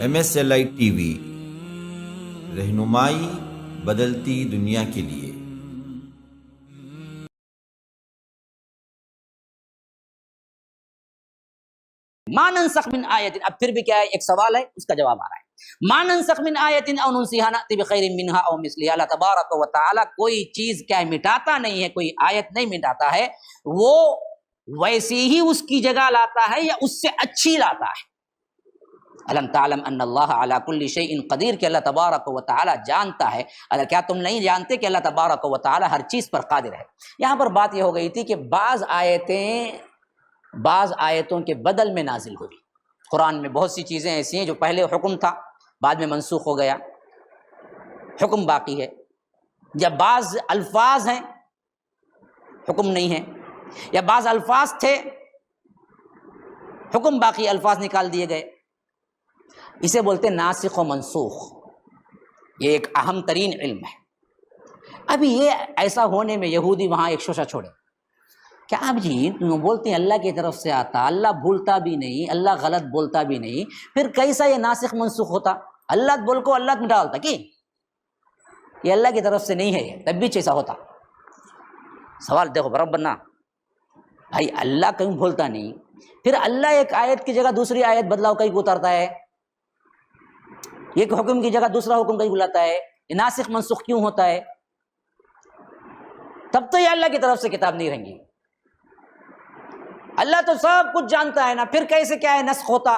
MSLI TV رہنمائی بدلتی دنیا کے لیے۔ ما ننسخ من آیت، اب پھر بھی کیا ہے، ایک سوال ہے، اس کا جواب آ رہا ہے۔ ما ننسخ من آیت او ننسیھا نأتی بخیر منھا او مثلھا، اللہ تبارک و تعالی کوئی چیز کیا مٹاتا نہیں ہے، کوئی آیت نہیں مٹاتا ہے، وہ ویسی ہی اس کی جگہ لاتا ہے یا اس سے اچھی لاتا ہے۔ الم تعلم ان اللہ علی کل شیء قدیر، کہ اللہ تبارک و تعالی جانتا ہے، کیا تم نہیں جانتے کہ اللہ تبارک و تعالی ہر چیز پر قادر ہے۔ یہاں پر بات یہ ہو گئی تھی کہ بعض آیتوں کے بدل میں نازل ہوئی۔ قرآن میں بہت سی چیزیں ایسی ہیں جو پہلے حکم تھا، بعد میں منسوخ ہو گیا، حکم باقی ہے، یا بعض الفاظ ہیں حکم نہیں ہے، یا بعض الفاظ تھے حکم باقی، الفاظ نکال دیے گئے، اسے بولتے ہیں ناسخ و منسوخ۔ یہ ایک اہم ترین علم ہے۔ ابھی یہ ایسا ہونے میں یہودی وہاں ایک شوشہ چھوڑے کہ آپ جی بولتے ہیں اللہ کی طرف سے آتا، اللہ بھولتا بھی نہیں، اللہ غلط بولتا بھی نہیں، پھر کیسا یہ ناسخ منسوخ ہوتا؟ اللہ بول کو اللہ مٹا ڈالتا کہ یہ اللہ کی طرف سے نہیں ہے، یہ تب بھی ایسا ہوتا؟ سوال دیکھو برابر نا بھائی، اللہ کہیں بھولتا نہیں، پھر اللہ ایک آیت کی جگہ دوسری آیت بدلاؤ کہیں کو اتارتا ہے، ایک حکم کی جگہ دوسرا حکم کہیں بلاتا ہے، یہ ناسخ منسوخ کیوں ہوتا ہے؟ تب تو یہ اللہ کی طرف سے کتاب نہیں رہیں گی۔ اللہ تو سب کچھ جانتا ہے نا، پھر کیسے کیا ہے نسخ ہوتا؟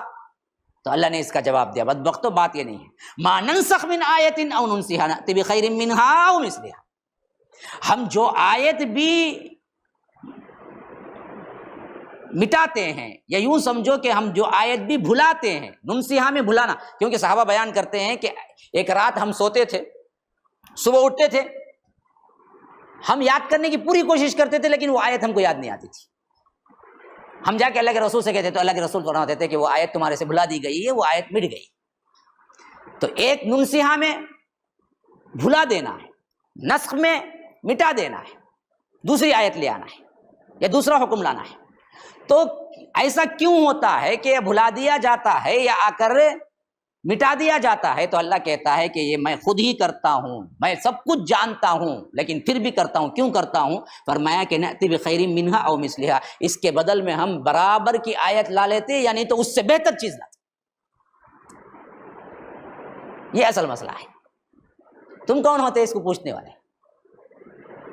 تو اللہ نے اس کا جواب دیا، بدبختو بات یہ نہیں ہے۔ ما ننسخ من آیت او ننسیھا نأتی بخیر منھا او مثلھا، ہم جو آیت بھی مٹاتے ہیں، یا یوں سمجھو کہ ہم جو آیت بھی بھلاتے ہیں، ننسیھا میں بھلانا، کیونکہ صحابہ بیان کرتے ہیں کہ ایک رات ہم سوتے تھے، صبح اٹھتے تھے، ہم یاد کرنے کی پوری کوشش کرتے تھے لیکن وہ آیت ہم کو یاد نہیں آتی تھی، ہم جا کے اللہ کے رسول سے کہتے تو اللہ کے رسول فرماتے تھے کہ وہ آیت تمہارے سے بھلا دی گئی ہے، وہ آیت مٹ گئی۔ تو ایک ننسیھا میں بھلا دینا ہے، نسخ میں مٹا دینا ہے، دوسری آیت لے آنا ہے یا دوسرا حکم لانا ہے۔ تو ایسا کیوں ہوتا ہے کہ بھلا دیا جاتا ہے یا آ کر مٹا دیا جاتا ہے؟ تو اللہ کہتا ہے کہ یہ میں خود ہی کرتا ہوں، میں سب کچھ جانتا ہوں لیکن پھر بھی کرتا ہوں۔ کیوں کرتا ہوں؟ فرمایا کہ نأتی بخیر منھا او مثلھا، اس کے بدل میں ہم برابر کی آیت لا لیتے، یعنی تو اس سے بہتر چیز لاتے۔ یہ اصل مسئلہ ہے۔ تم کون ہوتے اس کو پوچھنے والے؟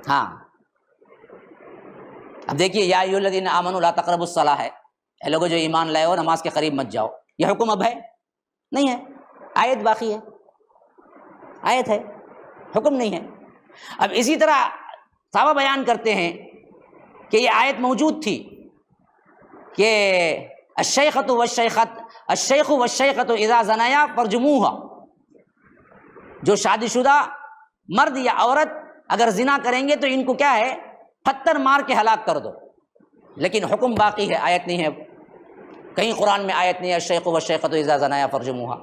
ہاں، اب دیکھیے، یا ایھا الذین آمنوا لا تقربوا الصلاۃ ہے، اے لوگوں جو ایمان لائے ہو نماز کے قریب مت جاؤ، یہ حکم اب ہے؟ نہیں ہے، آیت باقی ہے، آیت ہے، حکم نہیں ہے۔ اب اسی طرح صحابہ بیان کرتے ہیں کہ یہ آیت موجود تھی کہ الشیخۃ والشیخۃ اذا زنیا فرجموہا، جو شادی شدہ مرد یا عورت اگر زنا کریں گے تو ان کو کیا ہے، پتھر مار کے ہلاک کر دو، لیکن حکم باقی ہے، آیت نہیں ہے۔ کہیں قرآن میں آیت نہیں ہے الشیخ والشیخۃ اذا زنیا فرجموہا،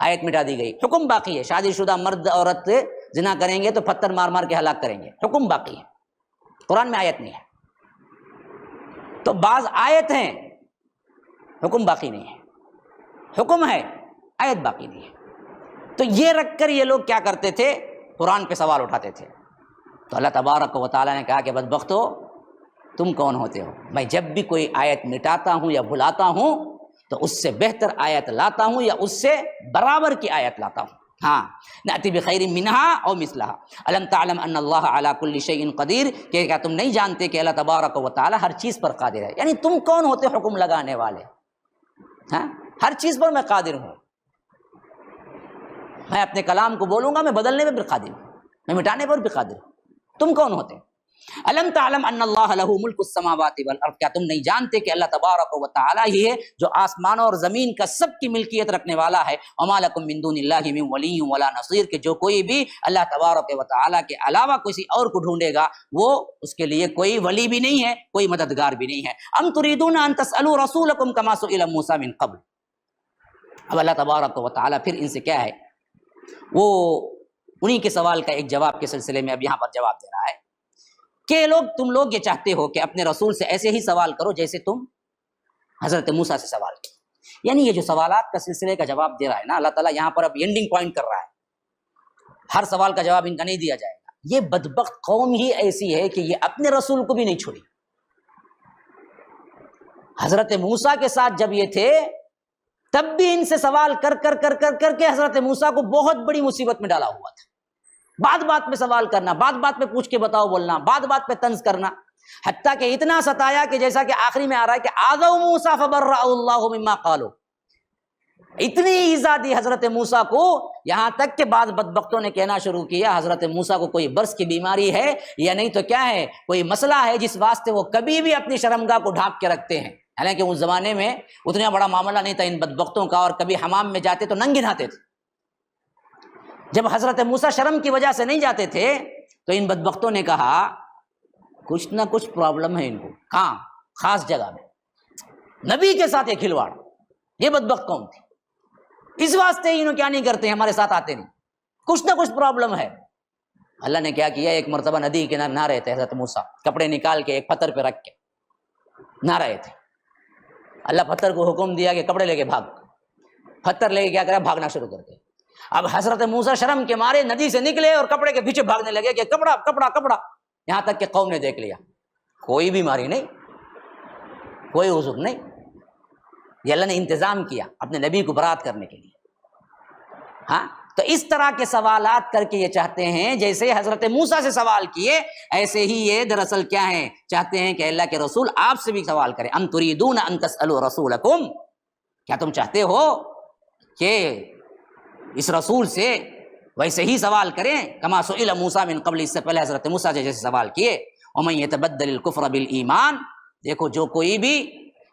آیت مٹا دی گئی، حکم باقی ہے، شادی شدہ مرد عورت زنا کریں گے تو پتھر مار مار کے ہلاک کریں گے، حکم باقی ہے، قرآن میں آیت نہیں ہے۔ تو بعض آیت ہیں حکم باقی نہیں ہے، حکم ہے آیت باقی نہیں ہے۔ تو یہ رکھ کر یہ لوگ کیا کرتے تھے، قرآن پہ سوال اٹھاتے تھے۔ تو اللہ تبارک و تعالیٰ نے کہا کہ بدبختو، تم کون ہوتے ہو؟ میں جب بھی کوئی آیت مٹاتا ہوں یا بھلاتا ہوں تو اس سے بہتر آیت لاتا ہوں یا اس سے برابر کی آیت لاتا ہوں۔ ہاں، نأتی بخیر منھا او مثلھا، الم تعلم ان اللہ علی کل شیء قدیر، کہ کیا تم نہیں جانتے کہ اللہ تبارک و تعالی ہر چیز پر قادر ہے؟ یعنی تم کون ہوتے حکم لگانے والے؟ ہاں، ہر چیز پر میں قادر ہوں، میں اپنے کلام کو بولوں گا، میں بدلنے میں بھی قادر ہوں، میں مٹانے پر بھی قادر ہوں، تم کون ہوتے؟ الم تعلم ان اللہ لہ ملک السماوات والارض، کیا تم نہیں جانتے کہ اللہ تبارک و تعالی ہی ہے جو آسمانوں اور زمین کا سب کی ملکیت رکھنے والا ہے۔ وما لکم من دون اللہ من ولی ولا نصیر، کہ جو کوئی بھی اللہ تبارک و تعالی کے علاوہ کسی اور کو ڈھونڈے گا وہ اس کے لیے کوئی ولی بھی نہیں ہے، کوئی مددگار بھی نہیں ہے۔ ام تريدون ان تسألوا رسولکم کما سئل موسیٰ من قبل، اب اللہ تبارک و تعالی پھر ان سے کیا ہے، وہ انہی کے سوال کا ایک جواب کے سلسلے میں اب یہاں پر جواب دے رہا ہے کہ تم لوگ یہ چاہتے ہو کہ اپنے رسول سے ایسے ہی سوال کرو جیسے تم حضرت موسیٰ سے سوال کی، یعنی یہ جو سوالات کا سلسلے کا جواب دے رہا ہے نا اللہ تعالیٰ یہاں پر اب اینڈنگ پوائنٹ کر رہا ہے، ہر سوال کا جواب ان کا نہیں دیا جائے گا۔ یہ بدبخت قوم ہی ایسی ہے کہ یہ اپنے رسول کو بھی نہیں چھوڑی۔ حضرت موسیٰ کے ساتھ جب یہ تھے تب بھی ان سے سوال کر کر کر کر کر کے حضرت موسیٰ کو بہت بڑی مصیبت میں ڈالا ہوا تھا۔ بات بات پہ سوال کرنا، بات بات پہ پوچھ کے بتاؤ بولنا، بات بات پہ طنز کرنا، حتیٰ کہ اتنا ستایا کہ جیسا کہ آخری میں آ رہا ہے کہ آذوا موسیٰ فبرأہ اللہ مما قالوا، اتنی ایذا دی حضرت موسیٰ کو، یہاں تک کہ بعض بدبختوں نے کہنا شروع کیا حضرت موسیٰ کو کوئی برس کی بیماری ہے یا نہیں تو کیا ہے، کوئی مسئلہ ہے جس واسطے وہ کبھی بھی اپنی شرمگاہ کو ڈھانپ کے رکھتے ہیں۔ حالانکہ اس زمانے میں اتنا بڑا معاملہ نہیں تھا ان بدبختوں کا، اور کبھی حمام میں جاتے تو ننگے نہاتے تھے۔ جب حضرت موسیٰ شرم کی وجہ سے نہیں جاتے تھے تو ان بدبختوں نے کہا کچھ نہ کچھ پرابلم ہے ان کو، کہاں؟ خاص جگہ میں، نبی کے ساتھ ایک کھلواڑ۔ یہ بدبخت قوم تھی، اس واسطے انہوں کیا نہیں کرتے، ہمارے ساتھ آتے نہیں، کچھ نہ کچھ پرابلم ہے۔ اللہ نے کیا کیا، ایک مرتبہ ندی کے نہ رہے تھے حضرت موسیٰ، کپڑے نکال کے ایک پتھر پہ رکھ کے نہ رہے تھے، اللہ پتھر کو حکم دیا کہ کپڑے لے کے بھاگ، پتھر لے کے کیا کرا، بھاگنا شروع کر دیا۔ اب حضرت موسیٰ شرم کے مارے ندی سے نکلے اور کپڑے کے پیچھے بھاگنے لگے کہ کپڑا کپڑا کپڑا، یہاں تک کہ قوم نے دیکھ لیا، کوئی بیماری نہیں، کوئی عذر نہیں، یہ اللہ نے انتظام کیا اپنے نبی کو برات کرنے کے لیے۔ ہاں تو اس طرح کے سوالات کر کے یہ چاہتے ہیں جیسے حضرت موسیٰ سے سوال کیے، ایسے ہی یہ دراصل کیا ہے، چاہتے ہیں کہ اللہ کے رسول آپ سے بھی سوال کریں۔ ام تریدون ان تسألوا رسولکم، کیا تم چاہتے ہو کہ اس رسول سے ویسے ہی سوال کریں، کما سئل موسیٰ من قبل، اس سے پہلے حضرت موسیٰ جیسے سوال کیے۔ ومن یتبدل الکفر بالایمان، دیکھو جو کوئی بھی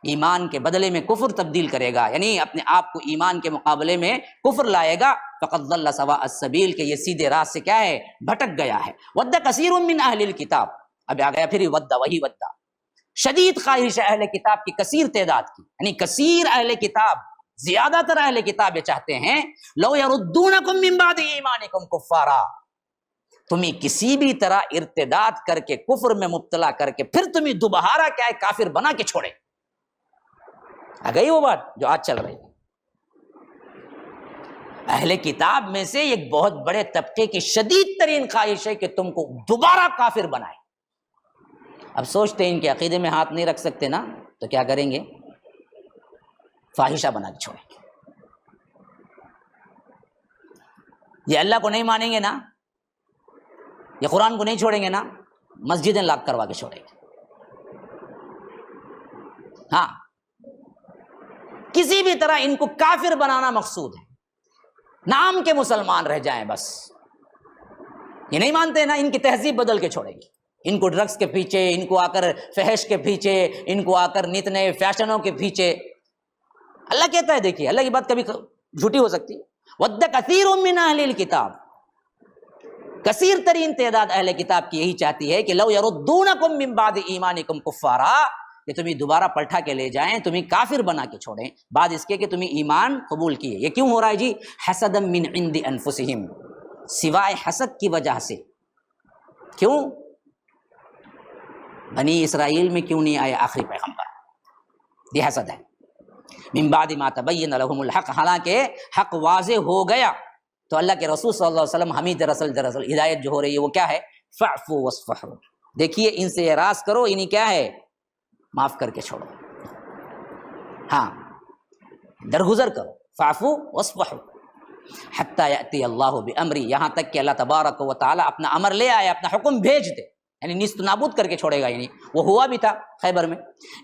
ایمان کے بدلے میں کفر تبدیل کرے گا، یعنی اپنے آپ کو ایمان کے مقابلے میں کفر لائے گا، فقد ضل سواء السبیل، کہ یہ سیدھے راہ سے کیا ہے، بھٹک گیا ہے۔ ود کثیر من اہل الکتاب، اب آ گیا پھر ود، وہی ود، شدید خواہش ہے اہل کتاب کی، کثیر تعداد کی، یعنی کثیر اہل کتاب، زیادہ تر اہل کتاب یہ چاہتے ہیں لو یردونکم من بعد ایمانکم کفارا، تمہیں کسی بھی طرح ارتداد کر کے کفر میں مبتلا کر کے پھر تمہیں دوبارہ کیا ہے کافر بنا کے چھوڑے۔ آ گئی وہ بات جو آج چل رہی ہے۔ اہل کتاب میں سے ایک بہت بڑے طبقے کی شدید ترین خواہش ہے کہ تم کو دوبارہ کافر بنائے۔ اب سوچتے ہیں ان کے عقیدے میں ہاتھ نہیں رکھ سکتے نا، تو کیا کریں گے، فاحشہ بنا کے چھوڑیں گے۔ یہ اللہ کو نہیں مانیں گے نا، یہ قرآن کو نہیں چھوڑیں گے نا، مسجدیں لاک کروا کے چھوڑیں گے۔ ہاں کسی بھی طرح ان کو کافر بنانا مقصود ہے، نام کے مسلمان رہ جائیں بس۔ یہ نہیں مانتے نا، ان کی تہذیب بدل کے چھوڑیں گے، ان کو ڈرگس کے پیچھے، ان کو آ کر فحش کے پیچھے، ان کو آ کر نت نئے فیشنوں کے پیچھے۔ اللہ کہتا ہے، دیکھیے اللہ کی بات کبھی جھوٹی ہو سکتی ہے۔ ود کثیر من اہل الکتاب، کثیر ترین تعداد اہل کتاب کی یہی چاہتی ہے کہ لو یردونکم من بعد ایمانکم کفارا، کہ تمہیں دوبارہ پلٹا کے لے جائیں، تمہیں کافر بنا کے چھوڑیں بعد اس کے کہ تمہیں ایمان قبول کیے۔ یہ کیوں ہو رہا ہے جی؟ حسدا من عند انفسہم، سوائے حسد کی وجہ سے۔ کیوں؟ بنی اسرائیل میں کیوں نہیں آئے آخری پیغمبر؟ یہ حسد ہے۔ من بعد ما تبین لهم الحق، حالانکہ حق واضح ہو گیا تو اللہ کے رسول صلی اللہ علیہ وسلم ہمیں دراصل ہدایت جو ہو رہی ہے وہ کیا ہے؟ فاعفوا واصفحوا، دیکھیے ان سے اعراض کرو، انہیں کیا ہے، معاف کر کے چھوڑو، ہاں درگزر کرو، فاعفوا واصفحوا حتی یأتی اللہ بامری، یہاں تک کہ اللہ تبارک و تعالی اپنا امر لے آئے، اپنا حکم بھیج دے، یعنی نیست نابود کر کے چھوڑے گا۔ یعنی وہ ہوا بھی تھا خیبر میں،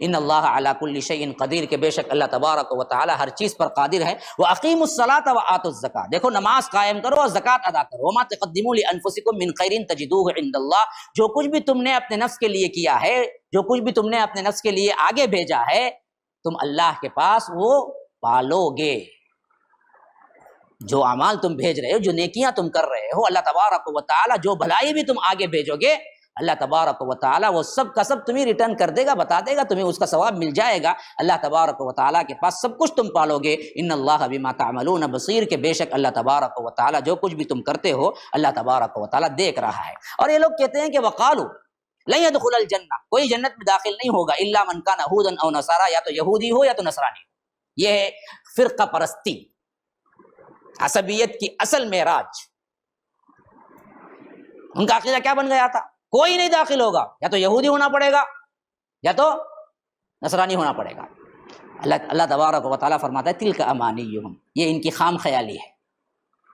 ان اللہ علی کل شیء قدیر، کہ بے شک اللہ تبارک و تعالی ہر چیز پر قادر ہے۔ واقیموا الصلاۃ وآتوا الزکاۃ، دیکھو نماز قائم کرو اور زکوٰۃ ادا کرو۔ وما تقدموا لانفسکم من خیر تجدوہ عند اللہ، جو کچھ بھی تم نے اپنے نفس کے لیے کیا ہے، جو کچھ بھی تم نے اپنے نفس کے لیے آگے بھیجا ہے، تم اللہ کے پاس وہ پالو گے۔ جو اعمال تم بھیج رہے ہو، جو نیکیاں تم کر رہے ہو، اللہ تبارک و تعالی جو بھلائی بھی تم آگے بھیجو گے، اللہ تبارک و تعالی وہ سب کا سب تمہیں ریٹرن کر دے گا، بتا دے گا، تمہیں اس کا ثواب مل جائے گا۔ اللہ تبارک و تعالی کے پاس سب کچھ تم پالو گے۔ ان اللہ بما تعملون بصیر، کہ بے شک اللہ تبارک و تعالی جو کچھ بھی تم کرتے ہو اللہ تبارک و تعالی دیکھ رہا ہے۔ اور یہ لوگ کہتے ہیں کہ وقالوا لن يدخل الجنہ، کوئی جنت میں داخل نہیں ہوگا الا من کان یہودا او نصارا، یا تو یہودی ہو یا تو نصرانی ہو۔ یہ ہے فرقہ پرستی، عصبیت کی اصل معراج۔ ان کا عقیدہ کیا بن گیا تھا؟ کوئی نہیں داخل ہوگا، یا تو یہودی ہونا پڑے گا یا تو نصرانی ہونا پڑے گا۔ اللہ تبارک و تعالیٰ فرماتا ہے تلک امانیہم، یہ ان کی خام خیالی ہے،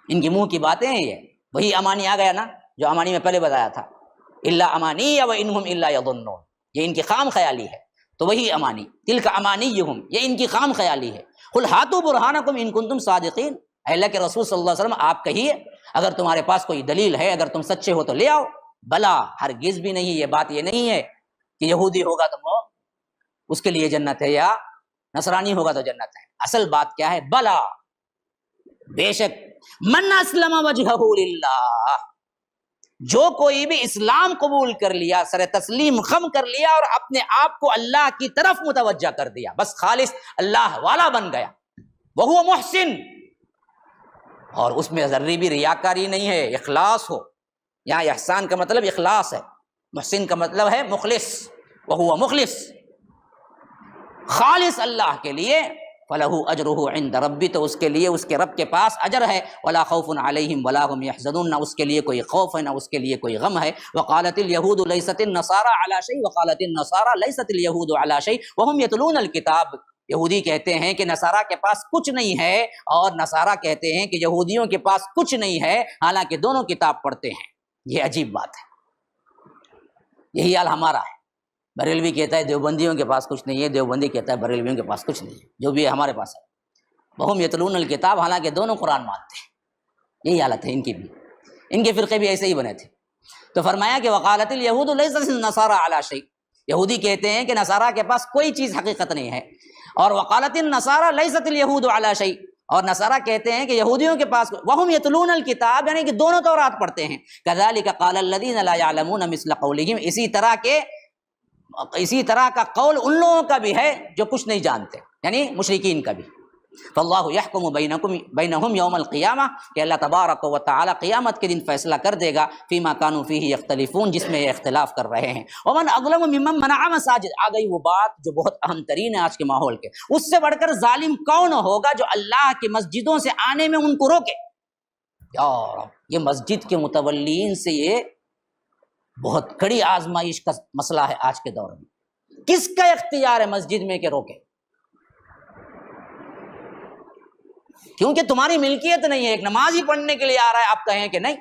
ان کی منہ کی باتیں ہیں، یہ وہی امانی آ گیا نا جو امانی میں پہلے بتایا تھا، الا امانی و انہم الا یظنون، یہ ان کی خام خیالی ہے، تو وہی امانی، تلک امانیہم، یہ ان کی خام خیالی ہے۔ قل ہاتوا برہانکم ان کنتم صادقین، اے اللہ کے رسول صلی اللہ علیہ وسلم آپ کہیے اگر تمہارے پاس کوئی دلیل ہے، اگر تم سچے ہو تو لے آؤ۔ بلا، ہرگز بھی نہیں، یہ بات یہ نہیں ہے کہ یہودی ہوگا تو وہ اس کے لیے جنت ہے یا نصرانی ہوگا تو جنت ہے۔ اصل بات کیا ہے؟ بلا، بے شک، من اسلم وجہہ للہ، جو کوئی بھی اسلام قبول کر لیا، سر تسلیم خم کر لیا اور اپنے آپ کو اللہ کی طرف متوجہ کر دیا، بس خالص اللہ والا بن گیا، وہو محسن، اور اس میں ذرہ بھی ریاکاری نہیں ہے، اخلاص ہو۔ یہاں احسان کا مطلب اخلاص ہے، محسن کا مطلب ہے مخلص، وہو مخلص، خالص اللہ کے لیے، فلہ اجرہ عند ربی، تو اس کے لیے اس کے رب کے پاس اجر ہے، ولا خوف علیہم ولا هم يحزنون، نہ اس کے لیے کوئی خوف ہے نہ اس کے لیے کوئی غم ہے۔ وقالت اليہود لیست النصارى علی شیء وقالت النصارى لیست اليہود علی شیء وهم یتلون الکتاب، یہودی کہتے ہیں کہ نصارہ کے پاس کچھ نہیں ہے، اور نصارہ کہتے ہیں کہ یہودیوں کے پاس کچھ نہیں ہے، حالانکہ دونوں کتاب پڑھتے ہیں۔ یہ عجیب بات ہے، یہی حال ہمارا ہے۔ بریلوی کہتا ہے دیوبندیوں کے پاس کچھ نہیں ہے، دیوبندی کہتا ہے بریلویوں کے پاس کچھ نہیں ہے، جو بھی ہے ہمارے پاس ہے۔ وہم یتلون الکتاب، حالانکہ دونوں قرآن مانتے ہیں۔ یہی حالت ہے ان کی بھی، ان کے فرقے بھی ایسے ہی بنے تھے۔ تو فرمایا کہ وقالت الیہود لیست النصارى علی شیء، یہودی کہتے ہیں کہ نصارہ کے پاس کوئی چیز حقیقت نہیں ہے، اور وقالت النصارى لیست الیہود علی شیء، اور نصارہ کہتے ہیں کہ یہودیوں کے پاس، وہم یتلون الکتاب، یعنی کہ دونوں تورات پڑھتے ہیں۔ کذالک قال الذین لا یعلمون مثل قولہم، اسی طرح کا قول ان لوگوں کا بھی ہے جو کچھ نہیں جانتے، یعنی مشرکین کا بھی۔ فاللہ یحکم بینہم یوم القیامہ، کہ اللہ تبارک و تعالی قیامت کے دن فیصلہ کر دے گا، فیما کانوا فیہ یختلفون، جس میں یہ اختلاف کر رہے ہیں۔ ومن اظلم ممن منع مساجد، آ گئی وہ بات جو بہت اہم ترین ہے آج کے ماحول کے، اس سے بڑھ کر ظالم کون ہوگا جو اللہ کی مسجدوں سے آنے میں ان کو روکے۔ یار یہ مسجد کے متولین سے یہ بہت کڑی آزمائش کا مسئلہ ہے آج کے دور میں۔ کس کا اختیار ہے مسجد میں کہ روکے؟ کیونکہ تمہاری ملکیت نہیں ہے، ایک نماز ہی پڑھنے کے لیے آ رہا ہے، آپ کہیں کہ نہیں؟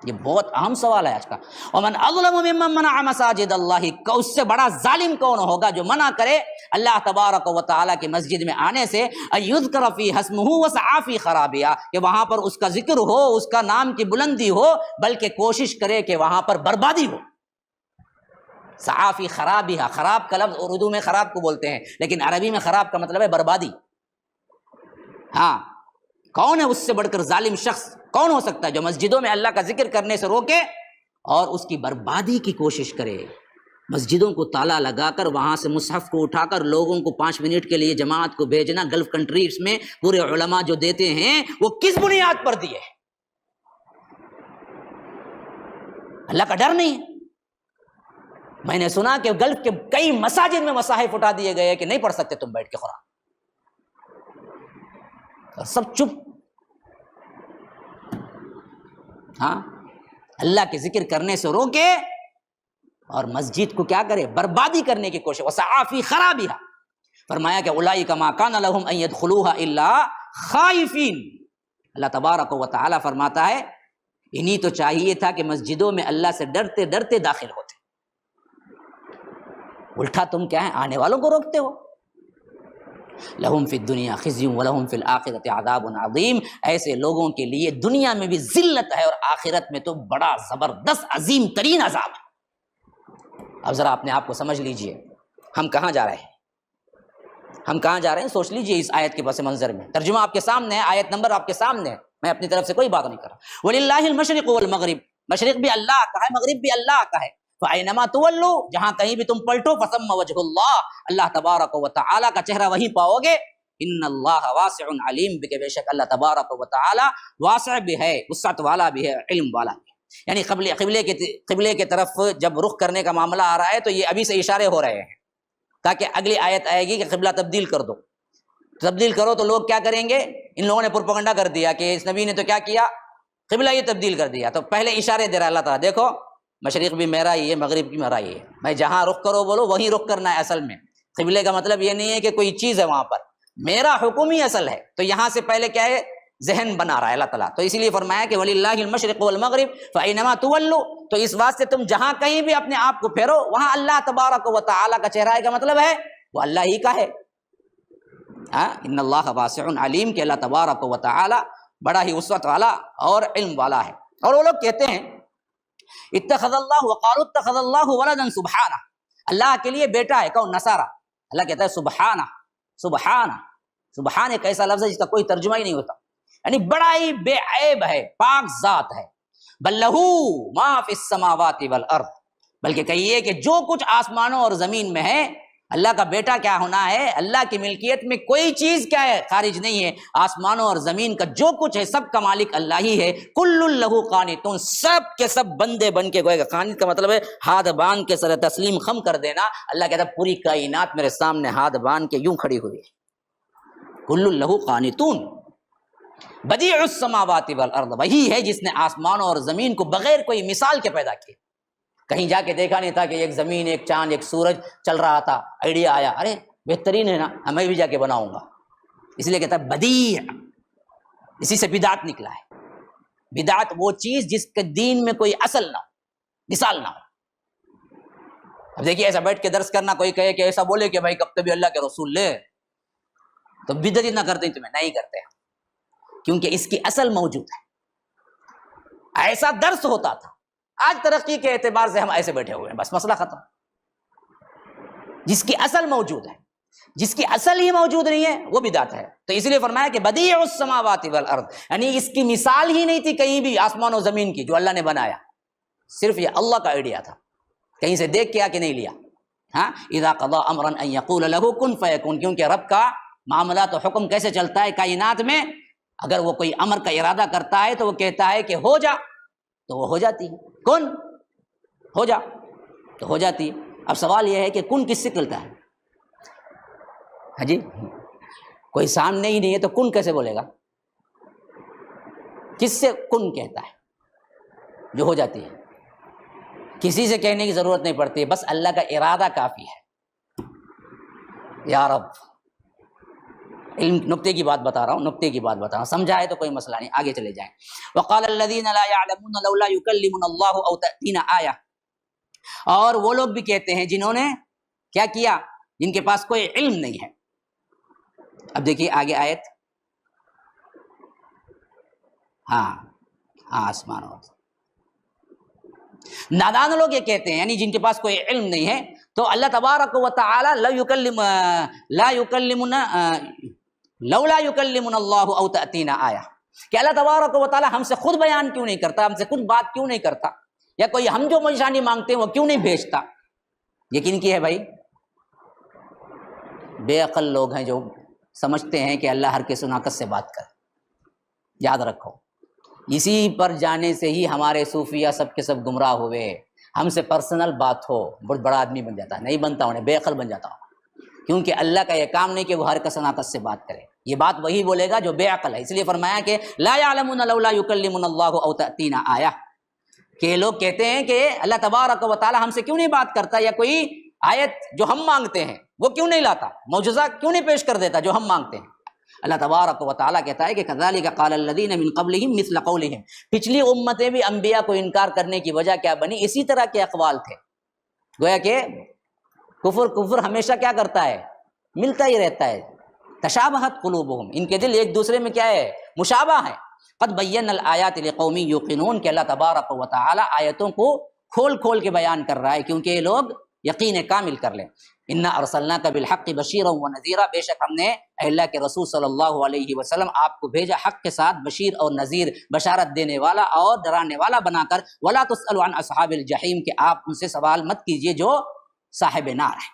یہ بہت اہم سوال ہے آج کا۔ ومن اظلم ممن منع مساجد اللہ، اس سے بڑا ظالم کون ہوگا جو منع کرے اللہ تبارک و تعالیٰ کی مسجد میں آنے سے، یذکر فی اسمہ وسعی فی خرابہا، کہ وہاں پر اس کا ذکر ہو، اس کا نام کی بلندی ہو، بلکہ کوشش کرے کہ وہاں پر بربادی ہو۔ سعی فی خرابہا، خراب کا لفظ اردو میں خراب کو بولتے ہیں، لیکن عربی میں خراب کا مطلب ہے بربادی۔ ہاں، کون ہے اس سے بڑھ کر ظالم شخص؟ کون ہو سکتا ہے جو مسجدوں میں اللہ کا ذکر کرنے سے روکے اور اس کی بربادی کی کوشش کرے؟ مسجدوں کو تالا لگا کر وہاں سے مصحف کو اٹھا کر لوگوں کو 5 منٹ کے لیے جماعت کو بھیجنا، گلف کنٹریز میں پورے علماء جو دیتے ہیں وہ کس بنیاد پر دیے؟ اللہ کا ڈر نہیں ہے؟ میں نے سنا کہ گلف کے کئی مساجد میں مصاحف اٹھا دیے گئے کہ نہیں پڑھ سکتے تم بیٹھ کے قرآن، اور سب چپ۔ ہاں، اللہ کے ذکر کرنے سے روکے اور مسجد کو کیا کرے؟ بربادی کرنے کی کوشش۔ وسعی فی خرابہا، فرمایا کہ اولئک ما کان لهم ان يدخلوها الا خائفین۔ اللہ تبارک و تعالی فرماتا ہے انہی تو چاہیے تھا کہ مسجدوں میں اللہ سے ڈرتے ڈرتے داخل ہوتے، الٹا تم کیا ہے آنے والوں کو روکتے ہو۔ لہم فی الدنیا خزی ولہم فی الآخرۃ عذاب عظیم، ایسے لوگوں کے لیے دنیا میں بھی ذلت ہے اور آخرت میں تو بڑا زبردست عظیم ترین عذاب ہے۔ اب ذرا اپنے آپ کو سمجھ لیجئے، ہم کہاں جا رہے ہیں؟ ہم کہاں جا رہے ہیں سوچ لیجئے اس آیت کے پس منظر میں۔ ترجمہ آپ کے سامنے ہے، آیت نمبر آپ کے سامنے ہے، میں اپنی طرف سے کوئی بات نہیں کر رہا۔ وَلِلَّهِ الْمَشْرِقُ وَالْمَغْرِبُ، مشرق بھی اللہ کا ہے، مغرب بھی اللہ کا ہے۔ فَأَيْنَمَا تُوَلُّوا، جہاں کہیں بھی تم پلٹو، فَثَمَّ وَجْهُ اللَّهِ، اللہ تبارک و تعالی کا چہرہ وہیں پاؤ گے۔ ان اللہ واسع علیم، کہ بے شک اللہ تبارک و تعالی واسع بھی ہے، وسعت والا بھی ہے، علم والا بھی ہے۔ یعنی قبلے کی طرف جب رخ کرنے کا معاملہ آ رہا ہے تو یہ ابھی سے اشارے ہو رہے ہیں، تاکہ اگلی آیت آئے گی کہ قبلہ تبدیل کر دو، تبدیل کرو تو لوگ کیا کریں گے؟ ان لوگوں نے پروپیگنڈا کر دیا کہ اس نبی نے تو کیا کیا، قبلہ یہ تبدیل کر دیا. تو پہلے اشارے دے رہا اللہ تعالیٰ، دیکھو مشرق بھی میرا ہی ہے، مغرب بھی میرا ہی ہے، میں جہاں رخ کرو بولو وہیں رخ کرنا ہے. اصل میں قبلے کا مطلب یہ نہیں ہے کہ کوئی چیز ہے وہاں پر، میرا حکم ہی اصل ہے. تو یہاں سے پہلے کیا ہے، ذہن بنا رہا ہے اللہ تعالیٰ. تو اسی لیے فرمایا کہ وَلِلَّهِ الْمَشْرِقُ وَالْمَغْرِبُ فَأَيْنَمَا تُوَلُّوا، تو اس واسطے تم جہاں کہیں بھی اپنے آپ کو پھیرو وہاں اللہ تبارک و تعالیٰ کا چہرہ ہے. کا مطلب ہے وہ اللہ ہی کا ہے. ان اللہ واسع علیم، کہ اللہ تبارک و تعالی بڑا ہی وسعت والا اور علم والا ہے. اور وہ لوگ کہتے ہیں اتخذ اللہ، وقالوا اتخذ اللہ ولدا سبحانہ، اللہ کے لیے بیٹا ہے. کون؟ نصارہ. اللہ کہتا ہے سبحانہ، سبحانہ. سبحان ایک ایسا لفظ ہے جس کا کوئی ترجمہ ہی نہیں ہوتا، یعنی بڑا ہی بے عیب ہے، پاک ذات ہے. بل لہ ما فی السماوات والارض، بلکہ کہیے کہ جو کچھ آسمانوں اور زمین میں ہے اللہ کا بیٹا کیا ہونا ہے. اللہ کی ملکیت میں کوئی چیز کیا ہے، خارج نہیں ہے. آسمانوں اور زمین کا جو کچھ ہے سب کا مالک اللہ ہی ہے. کل لہ قانتون، سب کے سب بندے بن کے گوئے گا. قانت کا مطلب ہے ہاتھ باندھ کے سر تسلیم خم کر دینا. اللہ کہتا ہے پوری کائنات میرے سامنے ہاتھ باندھ کے یوں کھڑی ہوئی ہے. کل لہ قانتون. بدیع السماوات والارض، وہی ہے جس نے آسمانوں اور زمین کو بغیر کوئی مثال کے پیدا کیا. کہیں جا کے دیکھا نہیں تھا کہ ایک زمین، ایک چاند، ایک سورج چل رہا تھا، آئیڈیا آیا ارے بہترین ہے نا، میں بھی جا کے بناؤں گا. اس لیے کہتا ہے بدیع. اسی سے بدعت نکلا ہے. بدعت وہ چیز جس کے دین میں کوئی اصل نہ ہو، مثال نہ ہو. اب دیکھیے ایسا بیٹھ کے درس کرنا، کوئی کہے کہ ایسا بولے کہ بھائی کب تک بھی اللہ کے رسول لے، تو بدعت نہ کرتے تمہیں نہیں کرتے، کیونکہ اس کی اصل موجود ہے. ایسا درس ہوتا تھا. آج ترقی کے اعتبار سے ہم ایسے بیٹھے ہوئے ہیں، بس مسئلہ ختم. جس کی اصل موجود ہے، جس کی اصل ہی موجود نہیں ہے وہ بدعت ہے. تو اس لیے فرمایا کہ بدیع السماوات والارض، یعنی اس کی مثال ہی نہیں تھی کہیں بھی آسمان و زمین کی جو اللہ نے بنایا. صرف یہ اللہ کا آئیڈیا تھا، کہیں سے دیکھ کے آ کے نہیں لیا. ہاں، اذا قضى امرا ان يقول له كن فيكون، کیونکہ رب کا معاملات و حکم کیسے چلتا ہے کائنات میں، اگر وہ کوئی امر کا ارادہ کرتا ہے تو وہ کہتا ہے کہ ہو جا تو وہ ہو جاتی ہے. کن ہو جا تو ہو جاتی ہے. اب سوال یہ ہے کہ کن کس سے چلتا ہے؟ ہاں جی، کوئی سامنے ہی نہیں ہے تو کن کیسے بولے گا؟ کس سے کن کہتا ہے جو ہو جاتی ہے؟ کسی سے کہنے کی ضرورت نہیں پڑتی، بس اللہ کا ارادہ کافی ہے. یا رب، علم نقطے کی بات بتا رہا ہوں، نقطے کی بات بتا رہا ہوں، سمجھا ہے تو کوئی مسئلہ نہیں، آگے چلے جائیں. وقال الذين لا يعلمون لولا يكلمنا الله او تأتينا آية، اور وہ لوگ بھی کہتے ہیں جنہوں نے کیا کیا، جن کے پاس کوئی علم نہیں ہے. اب دیکھیے آگے آیت. ہاں آسمان اور نادان لوگ یہ کہتے ہیں، یعنی جن کے پاس کوئی علم نہیں ہے، تو اللہ تبارک و تعالی لولا یکلمنا اللہ او تأتینا آیہ، کہ اللہ تبارک و تعالی ہم سے خود بیان کیوں نہیں کرتا، ہم سے خود بات کیوں نہیں کرتا، یا کوئی ہم جو نشانی مانگتے ہیں وہ کیوں نہیں بھیجتا. یقین کی ہے بھائی، بے عقل لوگ ہیں جو سمجھتے ہیں کہ اللہ ہر کس ناقص سے بات کرے. یاد رکھو، اسی پر جانے سے ہی ہمارے صوفیہ سب کے سب گمراہ ہوئے. ہم سے پرسنل بات ہو بہت بڑا آدمی بن جاتا ہے، نہیں بنتا، انہیں بے عقل بن جاتا ہوں، کیونکہ اللہ کا یہ کام نہیں کہ وہ ہر کس ناقص سے بات کرے. یہ بات وہی بولے گا جو بے عقل ہے. اس لیے فرمایا کہ لا يعلمون لولا يكلمنا اللہ او تأتینا آیہ، کہ لوگ کہتے ہیں کہ اللہ تبارک و تعالی ہم سے کیوں نہیں بات کرتا، یا کوئی آیت جو ہم مانگتے ہیں وہ کیوں نہیں لاتا، معجزہ کیوں نہیں پیش کر دیتا جو ہم مانگتے ہیں. اللہ تبارک و تعالیٰ کہتا ہے کہ کذالک قال الذین من قبلہم مثل قولہم، پچھلی امتیں بھی انبیاء کو انکار کرنے کی وجہ کیا بنی، اسی طرح کے اقوال تھے. گویا کہ کفر ہمیشہ کیا کرتا ہے، ملتا ہی رہتا ہے. تشابہت قلوبہم، ان کے دل ایک دوسرے میں کیا ہے، مشابہ ہے. قد بینا الآیات لقوم یوقنون، کہ اللہ تبارک و تعالی آیتوں کو کھول کھول کے بیان کر رہا ہے کیونکہ یہ لوگ یقین کامل کر لیں. انا ارسلناک بالحق بشیرا ونذیرا، بے شک ہم نے اے اللہ کے رسول صلی اللہ علیہ وسلم آپ کو بھیجا حق کے ساتھ بشیر اور نذیر، بشارت دینے والا اور ڈرانے والا بنا کر. ولا تسألوا عن اصحاب الجحیم، کہ آپ ان سے سوال مت کیجئے جو صاحب نار ہے،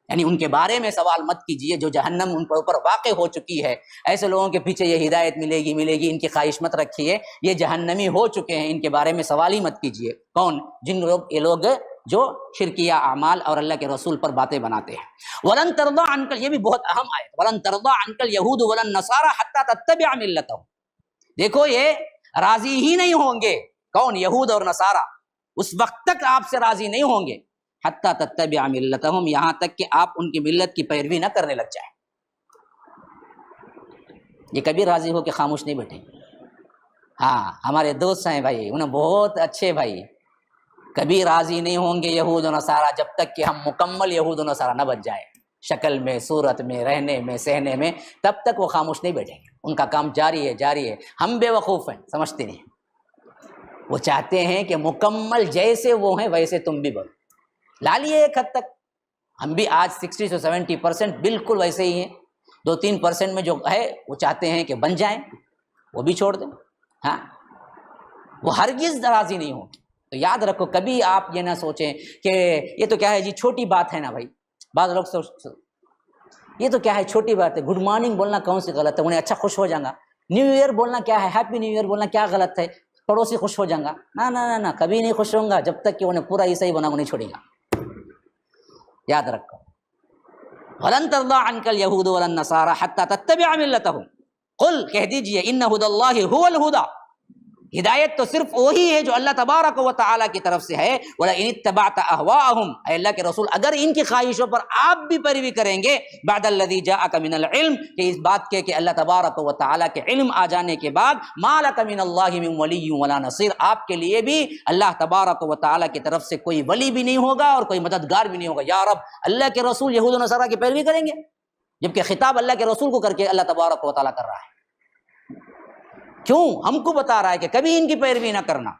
یعنی ان کے بارے میں سوال مت کیجئے جو جہنم ان کے اوپر واقع ہو چکی ہے. ایسے لوگوں کے پیچھے یہ ہدایت ملے گی ان کی خواہش مت رکھیے، یہ جہنمی ہو چکے ہیں، ان کے بارے میں سوال ہی مت کیجئے. کون؟ جن لوگ، یہ لوگ جو شرکیہ اعمال اور اللہ کے رسول پر باتیں بناتے ہیں. ولن ترضى عنك، یہ بھی بہت اہم آیت، ولن ترضى عنك اليهود ولا النصارى حتى تتبع ملتهم. دیکھو یہ راضی ہی نہیں ہوں گے، کون؟ یہود اور نصارہ، اس وقت تک آپ سے راضی نہیں ہوں گے حتی تتبع ملتهم، یہاں تک کہ آپ ان کی ملت کی پیروی نہ کرنے لگ جائیں. یہ کبھی راضی ہو کہ خاموش نہیں بیٹھیں. ہاں ہمارے دوست ہیں بھائی، انہیں بہت اچھے بھائی، کبھی راضی نہیں ہوں گے یہود و نصارہ جب تک کہ ہم مکمل یہود و نصارہ نہ بن جائیں، شکل میں، صورت میں، رہنے میں، سہنے میں، تب تک وہ خاموش نہیں بیٹھیں گے. ان کا کام جاری ہے، جاری ہے. ہم بے وقوف ہیں، سمجھتے نہیں. وہ چاہتے ہیں کہ مکمل جیسے وہ ہیں ویسے تم بھی بنو. لا لیے ایک حد تک، ہم بھی آج 60 سے 70% بالکل ویسے ہی ہیں. 2-3% میں جو ہے وہ چاہتے ہیں کہ بن جائیں، وہ بھی چھوڑ دیں. ہاں وہ ہرگز راضی نہیں ہوں. تو یاد رکھو، کبھی آپ یہ نہ سوچیں کہ یہ تو کیا ہے جی چھوٹی بات ہے نا بھائی. بعض لوگ یہ تو کیا ہے چھوٹی بات ہے، گڈ مارننگ بولنا کون سی غلط ہے، انہیں اچھا خوش ہو جائیں گا. نیو ایئر بولنا کیا ہے، ہیپی نیو ایئر بولنا کیا غلط ہے، پڑوسی خوش ہو جائیں گا. نہ نہ نہ، کبھی نہیں خوش ہوں گا جب تک کہ انہیں پورا عیسائی بنا وہ نہیں چھوڑے گا. یاد رکھو، ولن ترضى عنك اليهود ولا النصارى حتى تتبع ملتهم. قل، کہہ دیجئے، ان هدى الله هو الهدى، ہدایت تو صرف وہی ہے جو اللہ تبارک و تعالیٰ کی طرف سے ہے. وَلَئِنِ اتَّبَعْتَ أَهْوَاءَهُمْ، اے اللہ کے رسول اگر ان کی خواہشوں پر آپ بھی پیروی کریں گے، بعد الذی جاءک من العلم، کہ اس بات کے کہ اللہ تبارک و تعالیٰ کے علم آ جانے کے بعد، ما لک من اللہ من ولی ولا نصیر، آپ کے لیے بھی اللہ تبارک و تعالیٰ کی طرف سے کوئی ولی بھی نہیں ہوگا اور کوئی مددگار بھی نہیں ہوگا. یا رب، اللہ کے رسول یہود و نصارہ کی پیروی کریں گے، جبکہ خطاب اللہ کے رسول کو کر کے اللہ تبارک و تعالیٰ کر رہا ہے. کیوں؟ ہم کو بتا رہا ہے کہ کبھی ان کی پیروی نہ کرنا.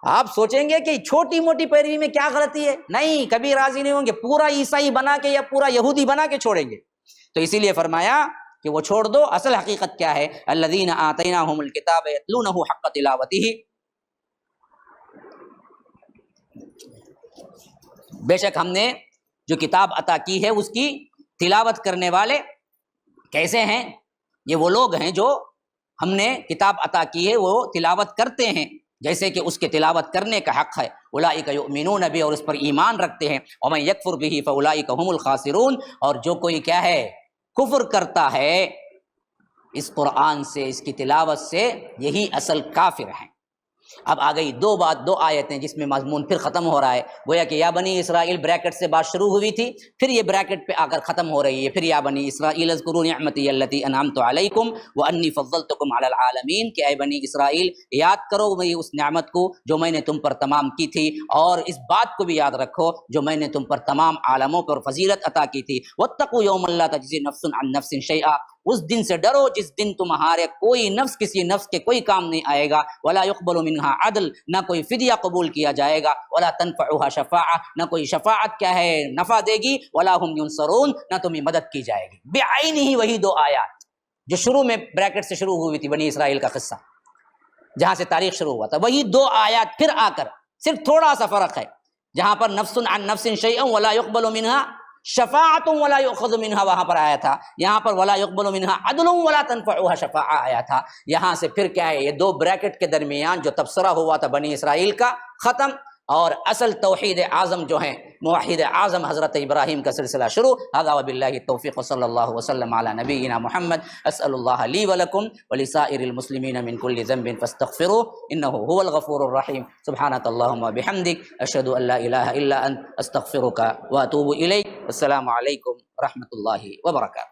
آپ سوچیں گے کہ چھوٹی موٹی پیروی میں کیا غلطی ہے، نہیں، کبھی راضی نہیں ہوں گے، پورا عیسائی بنا کے یا پورا یہودی بنا کے چھوڑیں گے. تو اسی لیے فرمایا کہ وہ چھوڑ دو. اصل حقیقت کیا ہے؟ الذین آتیناہم الکتاب یتلونہ حق تلاوتہ، بے شک ہم نے جو کتاب عطا کی ہے اس کی تلاوت کرنے والے کیسے ہیں؟ یہ وہ لوگ ہیں جو ہم نے کتاب عطا کی ہے وہ تلاوت کرتے ہیں جیسے کہ اس کے تلاوت کرنے کا حق ہے. اولئک یؤمنون بہ، اور اس پر ایمان رکھتے ہیں. ومن یکفر بہ فاولئک هم الخاسرون، اور جو کوئی کیا ہے کفر کرتا ہے اس قرآن سے، اس کی تلاوت سے، یہی اصل کافر ہیں. اب آ گئی دو آیتیں جس میں مضمون پھر ختم ہو رہا ہے. گویا کہ یا بنی اسرائیل بریکٹ سے بات شروع ہوئی تھی، پھر یہ بریکٹ پہ آ کر ختم ہو رہی ہے. پھر یا بنی اسرائیل اذکروا نعمتی التی انعمت علیکم وانی فضلتکم علی العالمین، کہ اے بنی اسرائیل یاد کرو میری اس نعمت کو جو میں نے تم پر تمام کی تھی، اور اس بات کو بھی یاد رکھو جو میں نے تم پر تمام عالموں پر فضیلت عطا کی تھی. واتقوا یوما لا تجزی نفس عن نفس شیئا، اس دن سے ڈرو جس دن تمہارے کوئی نفس کسی نفس کے کوئی کام نہیں آئے گا. ولا يقبل منها عدل، نہ کوئی فدیہ قبول کیا جائے گا. ولا تنفعها شفاعہ، نہ کوئی شفاعت کیا ہے نفع دے گی. ولا هم ينصرون، نہ تمہیں مدد کی جائے گی. بعینہ وہی دو آیات جو شروع میں بریکٹ سے شروع ہوئی تھی، بنی اسرائیل کا قصہ جہاں سے تاریخ شروع ہوا تھا، وہی دو آیات پھر آ کر صرف تھوڑا سا فرق ہے. جہاں پر نفس عن نفس شیئا ولا يقبل منها شفاعت ولا یؤخذ منها وہاں پر آیا تھا. یہاں پر ولا يقبل منها عدل ولا تنفعها شفاعہ آیا تھا. یہاں سے پھر کیا ہے، یہ دو بریکٹ کے درمیان جو تبصرہ ہوا تھا بنی اسرائیل کا ختم، اور اصل توحید اعظم جو ہیں موحد اعظم حضرت ابراہیم کا سلسلہ شروع. هذا وباللہ التوفیق صلی اللہ وسلم علی نبینا محمد. اسأل اللہ لی ولکم ولسائر المسلمین من کل ذنب فاستغفروه انه هو الغفور الرحیم. سبحانک اللہم وبحمدک اشہد ان لا الہ الا انت استغفرک واتوب الیک. السلام علیکم ورحمۃ اللہ وبرکاتہ.